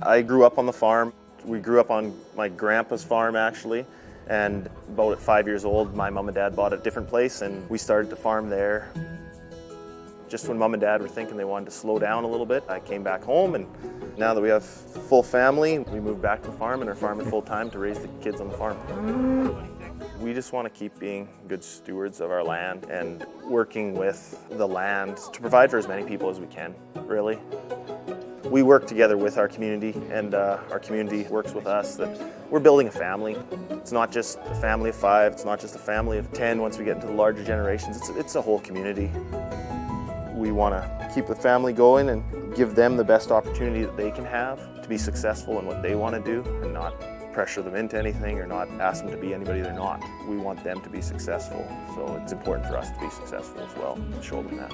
I grew up on the farm. We grew up on my grandpa's farm actually, and about at 5 years old, my mom and dad bought a different place and we started to farm there. Just when mom and dad were thinking they wanted to slow down a little bit, I came back home, and now that we have full family, we moved back to the farm and are farming full time to raise the kids on the farm. We just want to keep being good stewards of our land and working with the land to provide for as many people as we can, really. We work together with our community, and our community works with us. That we're building a family. It's not just a family of 5, it's not just a family of 10 once we get into the larger generations, it's a whole community. We want to keep the family going and give them the best opportunity that they can have to be successful in what they want to do, and not pressure them into anything or not ask them to be anybody they're not. We want them to be successful, so it's important for us to be successful as well, to show them that.